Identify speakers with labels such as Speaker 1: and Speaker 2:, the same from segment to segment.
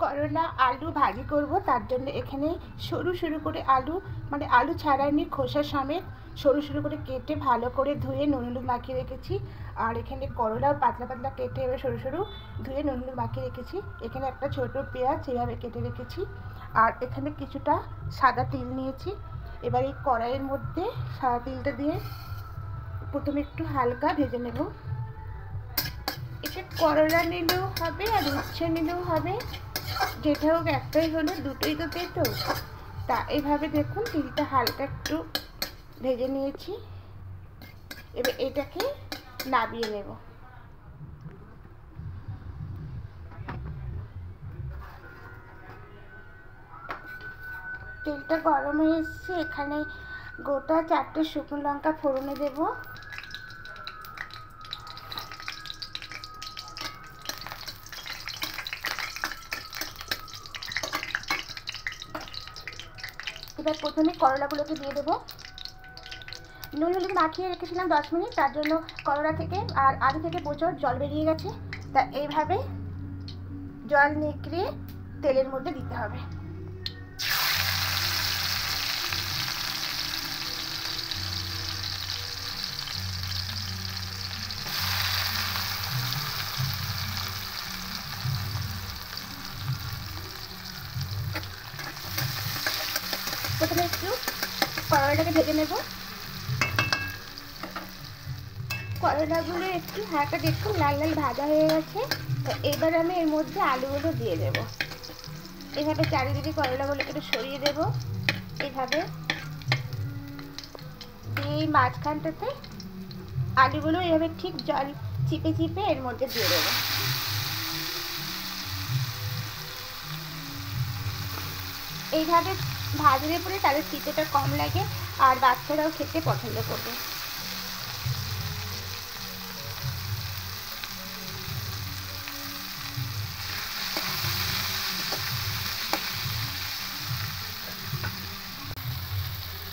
Speaker 1: করলা আলু ভাজি করব, তার জন্য এখানে সরু সরু করে আলু, মানে আলু ছাড়াইনি, খোসা সমেত সরু সরু করে কেটে ভালো করে ধুয়ে নুন হলুদ মাখিয়ে রেখেছি। আর এখানে করলাও পাতলা পাতলা কেটে এবার সরু সরু ধুয়ে নুন হলুদ মাখিয়ে রেখেছি। এখানে একটা ছোট পেঁয়াজ এভাবে কেটে রেখেছি। আর এখানে কিছুটা সাদা তিল নিয়েছি। এবার এই কড়াইয়ের মধ্যে সাদা তিলটা দিয়ে প্রথমে একটু হালকা ভেজে নেব। এটা করলা নিলেও হবে আর উচ্ছে নিলেও হবে, যেটা হোক একটাই হলো, দুটোই তো পেতো। তা এইভাবে দেখুন তিলটা হালকা একটু ভেজে নিয়েছি। এবার এটাকে নাবিয়ে নেব। তেলটা গরম হয়ে এসছে, এখানে গোটা 4টে শুকনো লঙ্কা ফোড়নে দেব। এবার প্রথমে করলাগুলোকে দিয়ে দেবো। নুন হলুদ মাখিয়ে রেখেছিলাম 10 মিনিট, তার জন্য করলা থেকে আর আলু থেকে প্রচুর জল বেরিয়ে গেছে। তা এইভাবে জল নিগড়িয়ে তেলের মধ্যে দিতে হবে। প্রথমে একটু করলাটাকে ভেজে নেব। করলাগুলো একটু হালকা দেখুন লাল লাল ভাজা হয়ে গেছে। তো এবার আমি এর মধ্যে আলুগুলো দিয়ে দেব। এভাবে চারিদিকে করলাগুলোকে একটু সরিয়ে দেব। এভাবে দিয়ে মাঝখানটাতে আলুগুলো এভাবে ঠিক জল চিপে চিপে এর মধ্যে দিয়ে দেবো। এইভাবে ভাজলে পরে তাদের চিপেটা কম লাগে আর বাচ্চারাও খেতে পছন্দ করবে।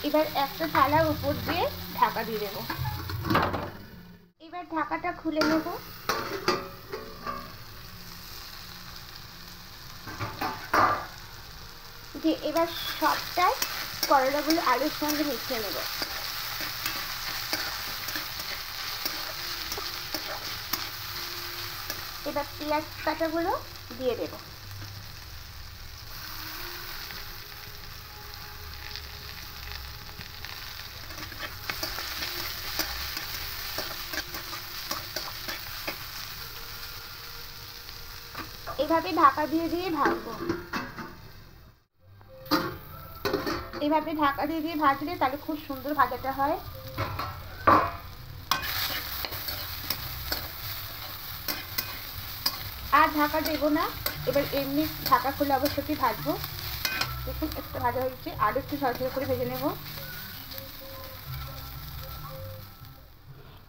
Speaker 1: এবার একটা থালার উপর দিয়ে ঢাকা দিয়ে দেবো। এবার ঢাকাটা খুলে নেব। যে এবার সবটাই করলাগুলো আলুর সঙ্গে মিশিয়ে নেব। এবার পেঁয়াজ কাটাগুলো দিয়ে দেব। এভাবে ঢাকা দিয়ে দিয়ে ভাজবো। এভাবে ঢাকা দিয়ে দিয়ে ভাজলে তাহলে খুব সুন্দর ভাজাটা হয়। আর ঢাকা দেবো না, এবার এমনি ঢাকা খুলে অবশ্যই ভাজবো। দেখুন একটু ভাজা হয়েছে, আরও একটু ঝরঝরে করে ভেজে নেব।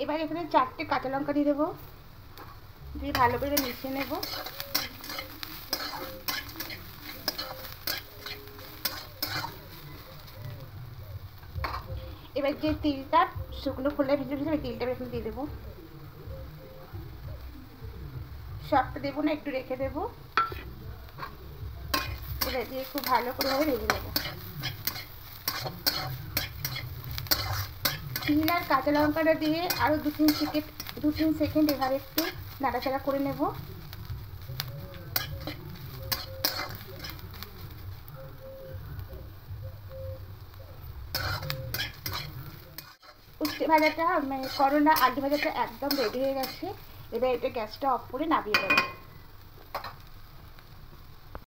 Speaker 1: এবার এখানে 4টে কাঁচা লঙ্কা দিয়ে দেবো, দিয়ে ভালো করে মিশিয়ে নেব। এবার যে তিলটা শুকনো খোলায় ভেজে ভেজে তিলটা এখানে দিয়ে দেবো। সবটা দেবো না, একটু রেখে দেবো। এবার দিয়ে খুব ভালো করে ভেজে নেব। তিল আর কাঁচা লঙ্কাটা দিয়ে আরও 2-3 সেকেন্ড এভাবে একটু নাড়াচাড়া করে নেব। উচ্ছে ভাজাটা মানে করলা আলু ভাজাটা একদম রেডি হয়ে গেছে। এবার এটা গ্যাসটা অফ করে নামিয়ে দেবো।